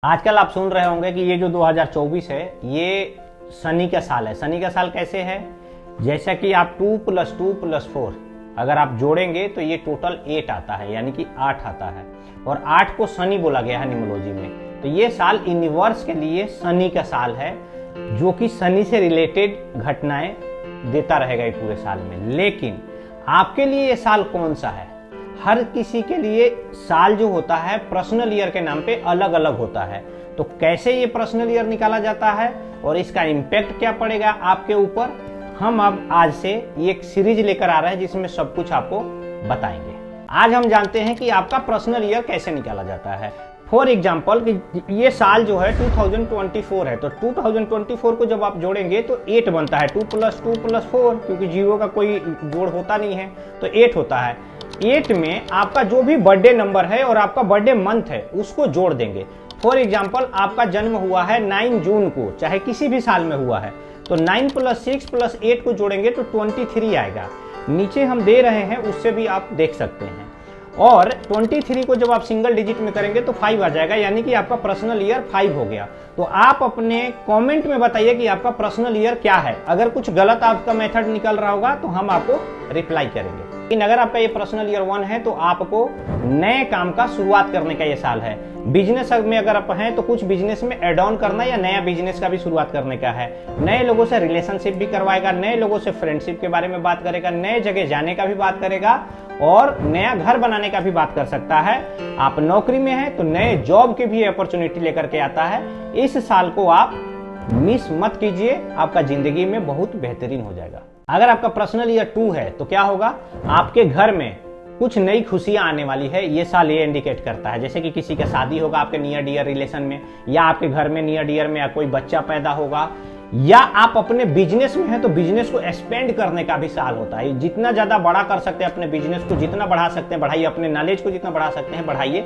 आजकल आप सुन रहे होंगे कि ये जो 2024 है ये शनि का साल है। शनि का साल कैसे है? जैसा कि आप 2 + 2 + 4 अगर आप जोड़ेंगे तो ये टोटल 8 आता है, यानी कि 8 आता है। और 8 को शनि बोला गया है न्यूमरोलॉजी में। तो ये साल यूनिवर्स के लिए शनि का साल है, जो कि शनि से रिलेटेड घटनाएं देता रहेगा ये पूरे साल में। लेकिन आपके लिए ये साल कौन सा है? हर किसी के लिए साल जो होता है पर्सनल ईयर के नाम पे अलग अलग होता है। तो कैसे ये पर्सनल ईयर निकाला जाता है और इसका इम्पैक्ट क्या पड़ेगा आपके ऊपर, हम अब आज से एक सीरीज लेकर आ रहे हैं जिसमें सब कुछ आपको बताएंगे। आज हम जानते हैं कि आपका पर्सनल ईयर कैसे निकाला जाता है। फॉर एग्जाम्पल कि ये साल जो है 2024 है, तो 2024 को जब आप जोड़ेंगे तो 8 बनता है। 2 + 2 + 4, क्योंकि जीरो का कोई जोड़ होता नहीं है तो 8 होता है। 8 में आपका जो भी बर्थडे नंबर है और आपका बर्थडे मंथ है उसको जोड़ देंगे। फॉर एग्जाम्पल आपका जन्म हुआ है 9 जून को, चाहे किसी भी साल में हुआ है, तो 9 + 6 + 8 को जोड़ेंगे तो 23 आएगा। नीचे हम दे रहे हैं, उससे भी आप देख सकते हैं। और 23 को जब आप सिंगल डिजिट में करेंगे तो 5 आ जाएगा, यानी कि आपका पर्सनल ईयर 5 हो गया। तो आप अपने कमेंट में बताइए कि आपका पर्सनल ईयर क्या है। अगर कुछ गलत आपका मेथड निकल रहा होगा तो हम आपको रिप्लाई करेंगे। लेकिन अगर आपका ये पर्सनल ईयर 1 है तो आपको नए काम का शुरुआत करने का ये साल है। बिजनेस में अगर आप हैं तो कुछ बिजनेस में एड ऑन करना या नया बिजनेस का भी शुरुआत करने का है। नए लोगों से रिलेशनशिप भी करवाएगा, नए लोगों से फ्रेंडशिप के बारे में बात करेगा, नए जगह जाने का भी बात करेगा और नया घर बनाने का भी बात कर सकता है। आप नौकरी में हैं तो नए जॉब की भी अपॉर्चुनिटी लेकर के आता है। इस साल को आप मिस मत कीजिए, आपका जिंदगी में बहुत बेहतरीन हो जाएगा। अगर आपका पर्सनल ईयर 2 है तो क्या होगा? आपके घर में कुछ नई खुशियां आने वाली है, ये साल ये इंडिकेट करता है। जैसे कि किसी का शादी होगा आपके नियर डियर रिलेशन में, या आपके घर में नियर डियर में या कोई बच्चा पैदा होगा, या आप अपने बिजनेस में हैं तो बिजनेस को एक्सपेंड करने का भी साल होता है। जितना ज्यादा बड़ा कर सकते हैं अपने बिजनेस को, जितना बढ़ा सकते हैं बढ़ाइए, अपने नॉलेज को जितना बढ़ा सकते हैं बढ़ाइए।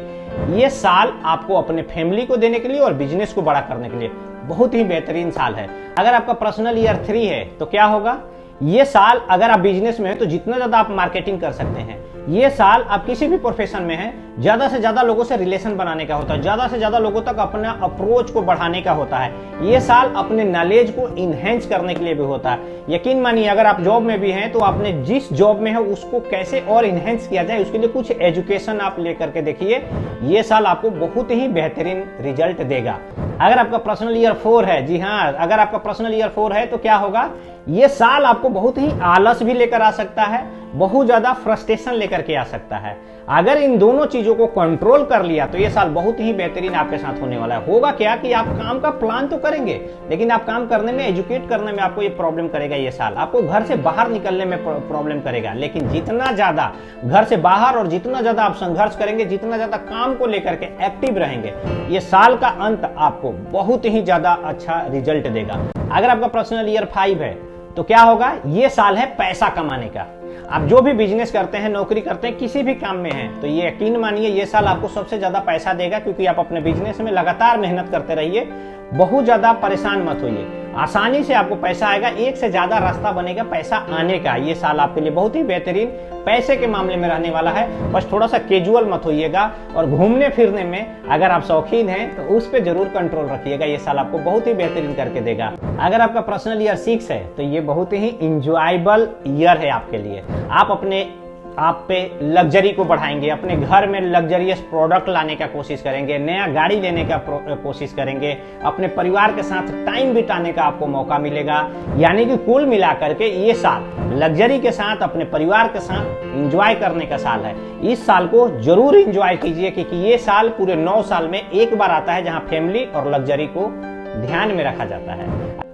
ये साल आपको अपने फैमिली को देने के लिए और बिजनेस को बड़ा करने के लिए बहुत ही बेहतरीन साल है। अगर आपका पर्सनल ईयर 3 है तो क्या होगा? ये साल अगर आप बिजनेस में हैं तो जितना ज्यादा आप मार्केटिंग कर सकते हैं। ये साल आप किसी भी प्रोफेशन में हैं, ज्यादा से ज्यादा लोगों से रिलेशन बनाने का होता है, ज्यादा से ज्यादा लोगों तक अपना अप्रोच को बढ़ाने का होता है। ये साल अपने नॉलेज को इनहेंस करने के लिए भी होता है। यकीन मानिए अगर आप जॉब में भी हैं तो आपने जिस जॉब में है उसको कैसे और इनहेंस किया जाए उसके लिए कुछ एजुकेशन आप लेकर के देखिए। ये साल आपको बहुत ही बेहतरीन रिजल्ट देगा। अगर आपका पर्सनल ईयर 4 है, जी हाँ, अगर आपका पर्सनल ईयर 4 है तो क्या होगा? ये साल आपको बहुत ही आलस भी लेकर आ सकता है, बहुत ज्यादा फ्रस्ट्रेशन लेकर के आ सकता है। अगर इन दोनों चीजों को कंट्रोल कर लिया तो ये साल बहुत ही बेहतरीन आपके साथ होने वाला है। होगा क्या कि आप काम का प्लान तो करेंगे, लेकिन आप काम करने में, एजुकेट करने में आपको ये प्रॉब्लम करेगा। ये साल आपको घर से बाहर निकलने में प्रॉब्लम करेगा। लेकिन जितना ज्यादा घर से बाहर और जितना ज्यादा आप संघर्ष करेंगे, जितना ज्यादा काम को लेकर के एक्टिव रहेंगे, ये साल का अंत आपको बहुत ही ज्यादा अच्छा रिजल्ट देगा। अगर आपका पर्सनल ईयर 5 है तो क्या होगा? ये साल है पैसा कमाने का। आप जो भी बिजनेस करते हैं, नौकरी करते हैं, किसी भी काम में हैं, तो ये यकीन मानिए ये साल आपको सबसे ज्यादा पैसा देगा, क्योंकि आप अपने बिजनेस में लगातार मेहनत करते रहिए। बहुत ज्यादा परेशान मत होइए, आसानी से आपको पैसा आएगा। एक से ज्यादा रास्ता बनेगा पैसा आने का। ये साल आपके लिए बहुत ही बेहतरीन पैसे के मामले में रहने वाला है। बस थोड़ा सा कैजुअल मत होइएगा और घूमने फिरने में अगर आप शौकीन हैं तो उस पर जरूर कंट्रोल रखिएगा। ये साल आपको बहुत ही बेहतरीन करके देगा। अगर आपका पर्सनल ईयर 6 है तो ये बहुत ही इंजॉयबल ईयर है आपके लिए। आप पे लग्जरी को बढ़ाएंगे, अपने घर में लग्जरियस प्रोडक्ट लाने का कोशिश करेंगे, नया गाड़ी लेने का कोशिश करेंगे, अपने परिवार के साथ टाइम बिताने का आपको मौका मिलेगा। यानी कि कुल मिलाकर के ये साल लग्जरी के साथ अपने परिवार के साथ एंजॉय करने का साल है। इस साल को जरूर एंजॉय कीजिए, क्योंकि ये साल पूरे 9 साल में एक बार आता है जहां फैमिली और लग्जरी को ध्यान में रखा जाता है।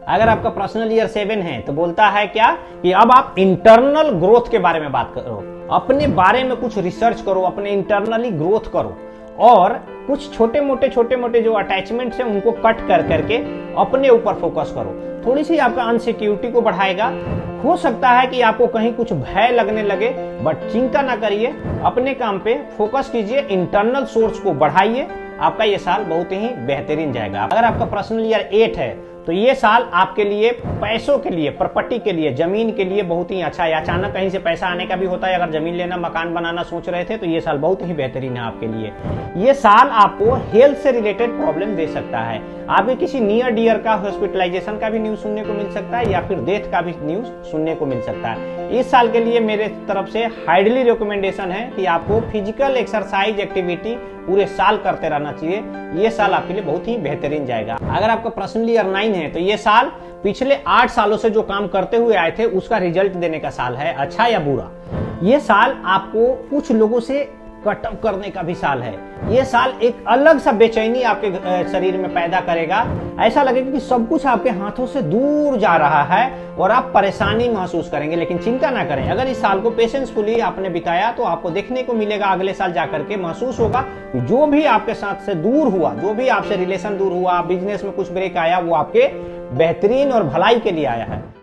अगर आपका पर्सनल ईयर 7 है तो बोलता है क्या कि अब आप इंटरनल ग्रोथ के बारे में बात करो, अपने बारे में कुछ रिसर्च करो, अपने इंटरनली ग्रोथ करो और कुछ छोटे मोटे जो अटैचमेंट्स हैं उनको कट कर करके अपने ऊपर फोकस करो। थोड़ी सी आपका अनसिक्योरिटी को बढ़ाएगा। हो सकता है कि आपको कहीं कुछ भय लगने लगे, बट चिंता ना करिए, अपने काम पे फोकस कीजिए, इंटरनल सोर्स को बढ़ाइए। आपका ये साल बहुत ही बेहतरीन जाएगा। अगर आपका पर्सनल ईयर 8 है तो ये साल आपके लिए पैसों के लिए, प्रॉपर्टी के लिए, जमीन के लिए बहुत ही अच्छा है। अचानक कहीं से पैसा आने का भी होता है, अगर जमीन लेना, मकान बनाना सोच रहे थे तो ये साल बहुत ही बेहतरीन है आपके लिए। ये साल आपको हेल्थ से रिलेटेड प्रॉब्लम दे सकता है। आपके किसी नियर डियर का हॉस्पिटलाइजेशन का भी न्यूज सुनने को मिल सकता है, या फिर डेथ का भी न्यूज सुनने को मिल सकता है। इस साल के लिए मेरे तरफ से हाईली रिकमेंडेशन है कि आपको फिजिकल एक्सरसाइज एक्टिविटी पूरे साल करते रहना चाहिए। ये साल आपके लिए बहुत ही बेहतरीन जाएगा। अगर आपका पर्सनली अर्निंग है तो ये साल पिछले 8 सालों से जो काम करते हुए आए थे उसका रिजल्ट देने का साल है, अच्छा या बुरा। ये साल आपको कुछ लोगों से कटअप करने का भी साल है। ये साल एक अलग सा बेचैनी आपके शरीर में पैदा करेगा। ऐसा लगेगा कि सब कुछ आपके हाथों से दूर जा रहा है और आप परेशानी महसूस करेंगे। लेकिन चिंता ना करें, अगर इस साल को पेशेंसफुली आपने बिताया तो आपको देखने को मिलेगा, अगले साल जाकर के महसूस होगा कि जो भी आपके साथ से दूर हुआ, जो भी आपसे रिलेशन दूर हुआ, बिजनेस में कुछ ब्रेक आया, वो आपके बेहतरीन और भलाई के लिए आया है।